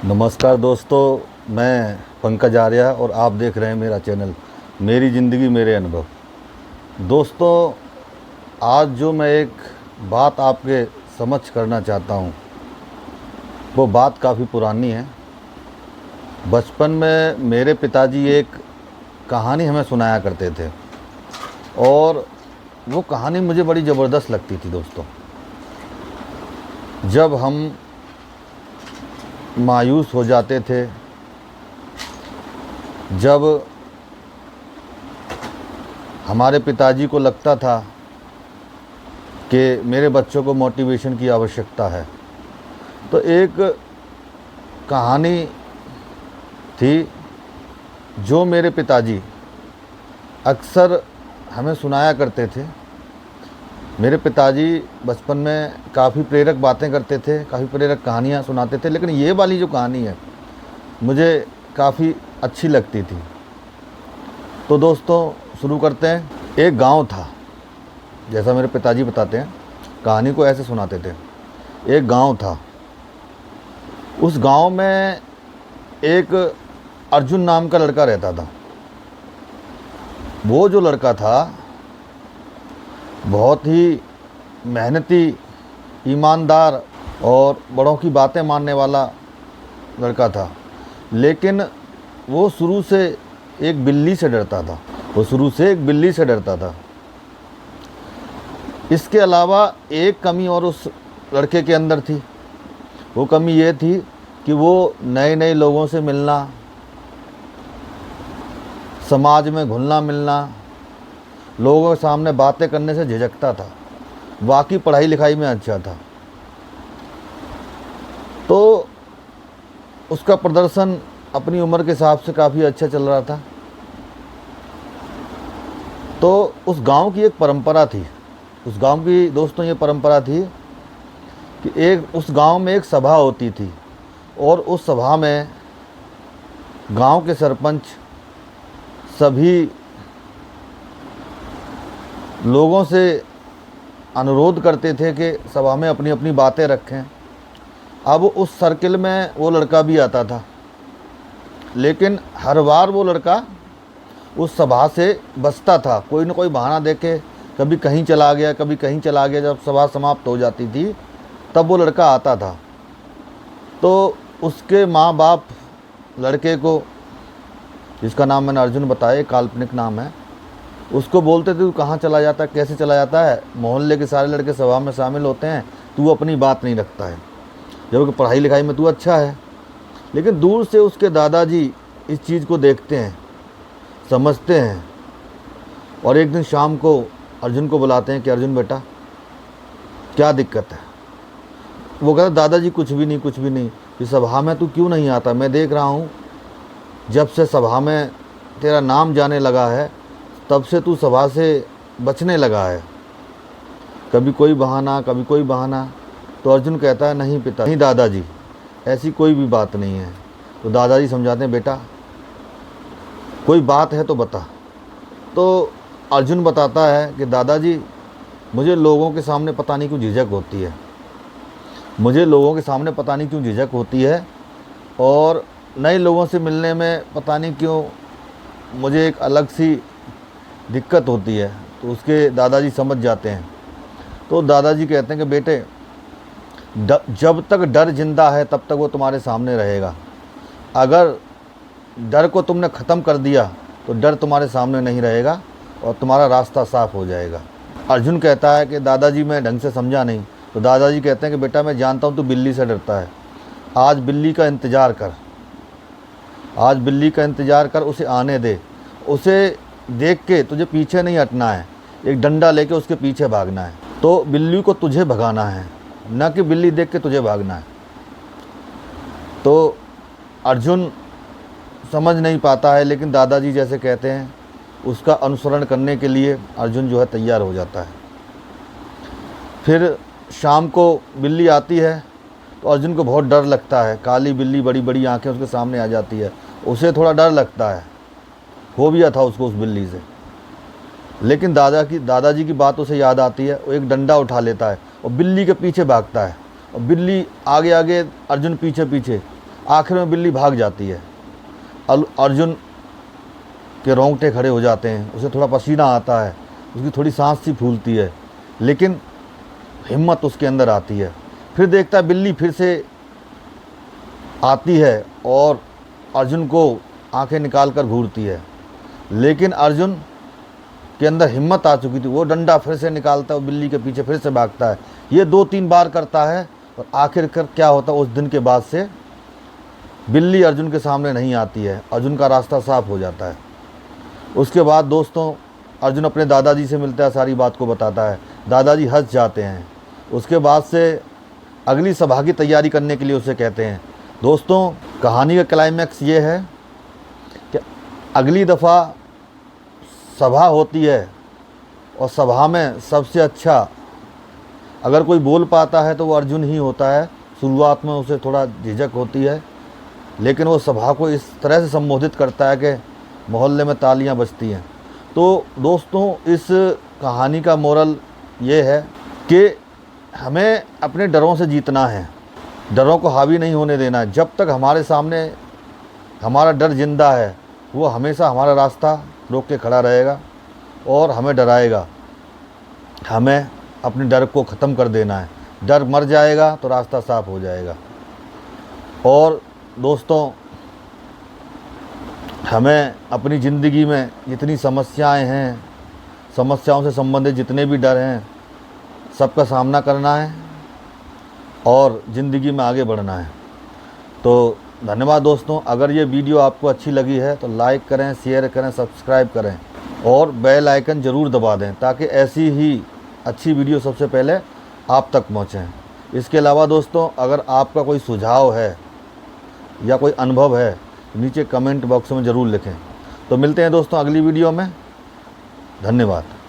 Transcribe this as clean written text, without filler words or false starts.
नमस्कार दोस्तों, मैं पंकज आर्य और आप देख रहे हैं मेरा चैनल मेरी ज़िंदगी मेरे अनुभव। दोस्तों, आज जो मैं एक बात आपके समक्ष करना चाहता हूँ वो बात काफ़ी पुरानी है। बचपन में मेरे पिताजी एक कहानी हमें सुनाया करते थे और वो कहानी मुझे बड़ी ज़बरदस्त लगती थी। दोस्तों, जब हम मायूस हो जाते थे, जब हमारे पिताजी को लगता था कि मेरे बच्चों को मोटिवेशन की आवश्यकता है, तो एक कहानी थी जो मेरे पिताजी अक्सर हमें सुनाया करते थे। मेरे पिताजी बचपन में काफ़ी प्रेरक बातें करते थे, काफ़ी प्रेरक कहानियाँ सुनाते थे, लेकिन ये वाली जो कहानी है मुझे काफ़ी अच्छी लगती थी। तो दोस्तों, शुरू करते हैं। एक गांव था, जैसा मेरे पिताजी बताते हैं, कहानी को ऐसे सुनाते थे। एक गांव था, उस गांव में एक अर्जुन नाम का लड़का रहता था। वो जो लड़का था बहुत ही मेहनती, ईमानदार और बड़ों की बातें मानने वाला लड़का था, लेकिन वो शुरू से एक बिल्ली से डरता था। इसके अलावा एक कमी और उस लड़के के अंदर थी। वो कमी ये थी कि वो नए नए लोगों से मिलना, समाज में घुलना मिलना, लोगों के सामने बातें करने से झिझकता था। बाकी पढ़ाई लिखाई में अच्छा था, तो उसका प्रदर्शन अपनी उम्र के हिसाब से काफ़ी अच्छा चल रहा था। तो उस गांव की एक परंपरा थी, उस गांव की दोस्तों ये परंपरा थी कि उस गांव में एक सभा होती थी और उस सभा में गांव के सरपंच सभी लोगों से अनुरोध करते थे कि सभा में अपनी अपनी बातें रखें। अब उस सर्किल में वो लड़का भी आता था, लेकिन हर बार वो लड़का उस सभा से बचता था। कोई न कोई बहाना देके कभी कहीं चला गया, कभी कहीं चला गया। जब सभा समाप्त हो जाती थी तब वो लड़का आता था, तो उसके माँ बाप लड़के को, जिसका नाम मैंने अर्जुन बताया, काल्पनिक नाम है, उसको बोलते थे तू कहाँ चला जाता है, कैसे चला जाता है, मोहल्ले के सारे लड़के सभा में शामिल होते हैं, तू अपनी बात नहीं रखता है, जबकि पढ़ाई लिखाई में तू अच्छा है। लेकिन दूर से उसके दादाजी इस चीज़ को देखते हैं, समझते हैं, और एक दिन शाम को अर्जुन को बुलाते हैं कि अर्जुन बेटा क्या दिक्कत है। वो कहता दादाजी कुछ भी नहीं, इस सभा में तू क्यों नहीं आता? मैं देख रहा हूँ जब से सभा में तेरा नाम जाने लगा है तब से तू सभा से बचने लगा है, कभी कोई बहाना। तो अर्जुन कहता है नहीं पिता, नहीं दादाजी, ऐसी कोई भी बात नहीं है। तो दादाजी समझाते हैं बेटा कोई बात है तो बता। तो अर्जुन बताता है कि दादाजी मुझे लोगों के सामने पता नहीं क्यों झिझक होती है, और नए लोगों से मिलने में पता नहीं क्यों मुझे एक अलग सी दिक्कत होती है। तो उसके दादाजी समझ जाते हैं। तो दादाजी कहते हैं कि बेटे जब तक डर जिंदा है तब तक वो तुम्हारे सामने रहेगा। अगर डर को तुमने ख़त्म कर दिया तो डर तुम्हारे सामने नहीं रहेगा और तुम्हारा रास्ता साफ हो जाएगा। अर्जुन कहता है कि दादाजी मैं ढंग से समझा नहीं। तो दादाजी कहते हैं कि बेटा मैं जानता हूँ तू बिल्ली से डरता है, आज बिल्ली का इंतज़ार कर, उसे आने दे। उसे देख के तुझे पीछे नहीं हटना है, एक डंडा लेके उसके पीछे भागना है। तो बिल्ली को तुझे भगाना है, न कि बिल्ली देख के तुझे भागना है। तो अर्जुन समझ नहीं पाता है, लेकिन दादाजी जैसे कहते हैं उसका अनुसरण करने के लिए अर्जुन जो है तैयार हो जाता है। फिर शाम को बिल्ली आती है तो अर्जुन को बहुत डर लगता है। काली बिल्ली, बड़ी बड़ी आंखें उसके सामने आ जाती है, उसे थोड़ा डर लगता है, फोबिया था उसको उस बिल्ली से। लेकिन दादाजी की बात उसे याद आती है। वो एक डंडा उठा लेता है और बिल्ली के पीछे भागता है, और बिल्ली आगे आगे, अर्जुन पीछे पीछे। आखिर में बिल्ली भाग जाती है। अर्जुन के रोंगटे खड़े हो जाते हैं, उसे थोड़ा पसीना आता है, उसकी थोड़ी सांस सी फूलती है, लेकिन हिम्मत उसके अंदर आती है। फिर देखता है बिल्ली फिर से आती है और अर्जुन को आंखें निकाल कर घूरती है, लेकिन अर्जुन के अंदर हिम्मत आ चुकी थी। वो डंडा फिर से निकालता है और बिल्ली के पीछे फिर से भागता है। ये 2-3 बार करता है और आखिरकार क्या होता है, उस दिन के बाद से बिल्ली अर्जुन के सामने नहीं आती है, अर्जुन का रास्ता साफ हो जाता है। उसके बाद दोस्तों अर्जुन अपने दादाजी से मिलता है, सारी बात को बताता है। दादाजी हंस जाते हैं। उसके बाद से अगली सभा की तैयारी करने के लिए उसे कहते हैं। दोस्तों कहानी का क्लाइमैक्स ये है कि अगली दफ़ा सभा होती है और सभा में सबसे अच्छा अगर कोई बोल पाता है तो वो अर्जुन ही होता है। शुरुआत में उसे थोड़ा झिझक होती है, लेकिन वो सभा को इस तरह से संबोधित करता है कि मोहल्ले में तालियां बजती हैं। तो दोस्तों इस कहानी का मोरल ये है कि हमें अपने डरों से जीतना है, डरों को हावी नहीं होने देना है। जब तक हमारे सामने हमारा डर जिंदा है, वो हमेशा हमारा रास्ता रोक के खड़ा रहेगा और हमें डराएगा। हमें अपने डर को ख़त्म कर देना है। डर मर जाएगा तो रास्ता साफ हो जाएगा। और दोस्तों हमें अपनी ज़िंदगी में जितनी समस्याएं हैं, समस्याओं से संबंधित जितने भी डर हैं, सबका सामना करना है और ज़िंदगी में आगे बढ़ना है। तो धन्यवाद दोस्तों। अगर ये वीडियो आपको अच्छी लगी है तो लाइक करें, शेयर करें, सब्सक्राइब करें और बेल आइकन ज़रूर दबा दें ताकि ऐसी ही अच्छी वीडियो सबसे पहले आप तक पहुँचें। इसके अलावा दोस्तों अगर आपका कोई सुझाव है या कोई अनुभव है नीचे कमेंट बॉक्स में ज़रूर लिखें। तो मिलते हैं दोस्तों अगली वीडियो में। धन्यवाद।